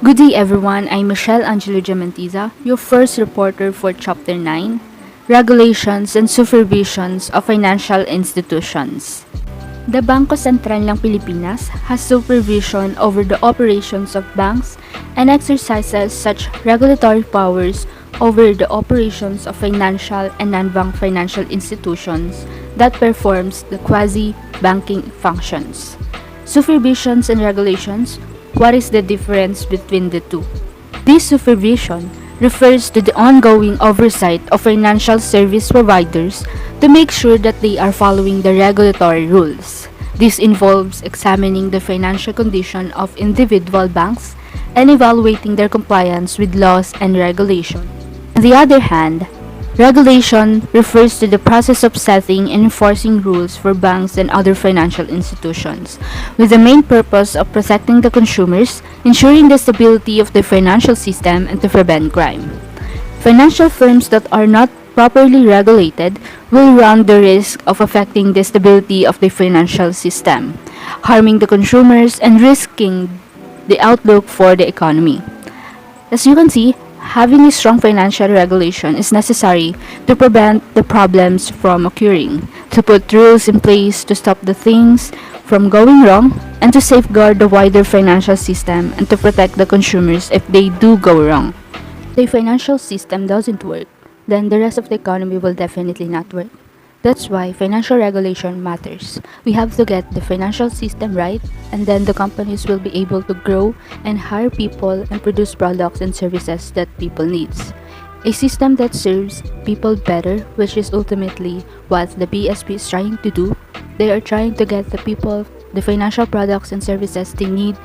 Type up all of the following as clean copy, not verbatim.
Good day everyone, I'm Michelle Angelo Giamentiza, your first reporter for Chapter 9, Regulations and Supervisions of Financial Institutions. The Bangko Sentral ng Pilipinas has supervision over the operations of banks and exercises such regulatory powers over the operations of financial and non-bank financial institutions that performs the quasi-banking functions. Supervisions and regulations. What is the difference between the two? This supervision refers to the ongoing oversight of financial service providers to make sure that they are following the regulatory rules. This involves examining the financial condition of individual banks and evaluating their compliance with laws and regulations. On the other hand, regulation refers to the process of setting and enforcing rules for banks and other financial institutions, with the main purpose of protecting the consumers, ensuring the stability of the financial system, and to prevent crime. Financial firms that are not properly regulated will run the risk of affecting the stability of the financial system, harming the consumers, and risking the outlook for the economy. As you can see, having a strong financial regulation is necessary to prevent the problems from occurring, to put rules in place to stop the things from going wrong, and to safeguard the wider financial system and to protect the consumers if they do go wrong. If the financial system doesn't work, then the rest of the economy will definitely not work. That's why financial regulation matters. We have to get the financial system right, and then the companies will be able to grow and hire people and produce products and services that people needs. A system that serves people better, which is ultimately what the BSP is trying to do. They are trying to get the people the financial products and services they need,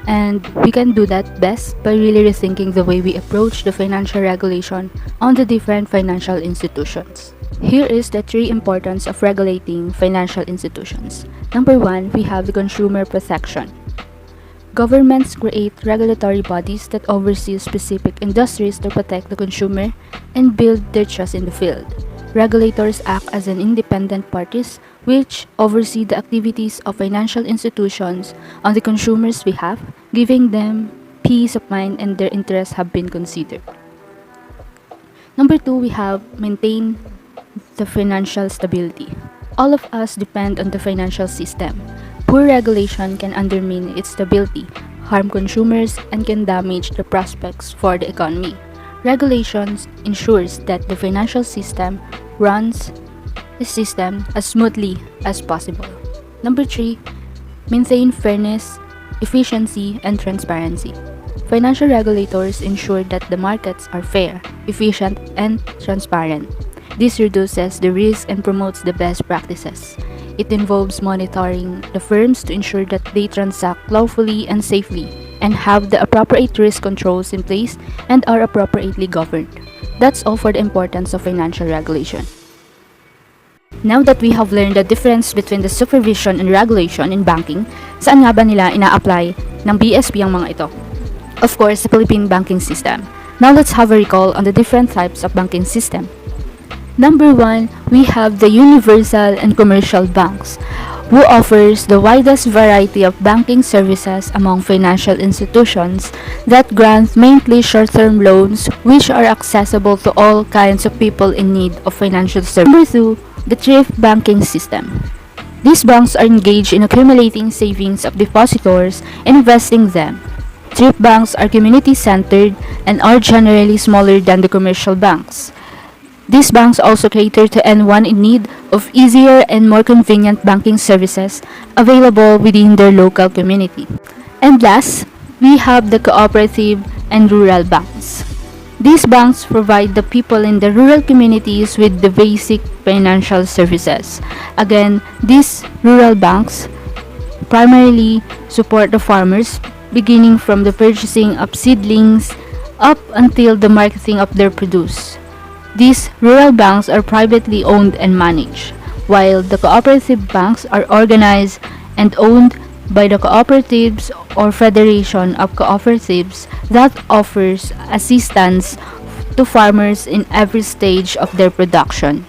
and we can do that best by really rethinking the way we approach the financial regulation on the different financial institutions. Here is the three importance of regulating financial institutions. Number 1, we have the consumer protection. Governments create regulatory bodies that oversee specific industries to protect the consumer and build their trust in the field. Regulators act as an independent parties which oversee the activities of financial institutions on the consumer's behalf, giving them peace of mind and their interests have been considered. Number 2, we have maintain the financial stability. All of us depend on the financial system. Poor regulation can undermine its stability, harm consumers, and can damage the prospects for the economy. Regulations ensures that the financial system runs the system as smoothly as possible. Number 3, maintain fairness, efficiency, and transparency. Financial regulators ensure that the markets are fair, efficient, and transparent. This reduces the risk and promotes the best practices. It involves monitoring the firms to ensure that they transact lawfully and safely and have the appropriate risk controls in place and are appropriately governed. That's all for the importance of financial regulation. Now that we have learned the difference between the supervision and regulation in banking, saan nga ba nila ina-apply ng BSP ang mga ito? Of course, the Philippine banking system. Now let's have a recall on the different types of banking system. Number 1, we have the universal and commercial banks, who offers the widest variety of banking services among financial institutions that grant mainly short-term loans which are accessible to all kinds of people in need of financial services. Number 2, the thrift banking system. These banks are engaged in accumulating savings of depositors and investing them. Thrift banks are community-centered and are generally smaller than the commercial banks. These banks also cater to anyone in need of easier and more convenient banking services available within their local community. And last, we have the cooperative and rural banks. These banks provide the people in the rural communities with the basic financial services. Again, these rural banks primarily support the farmers, beginning from the purchasing of seedlings up until the marketing of their produce. These rural banks are privately owned and managed, while the cooperative banks are organized and owned by the cooperatives or federation of cooperatives that offers assistance to farmers in every stage of their production.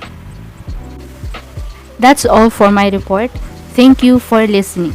That's all for my report. Thank you for listening.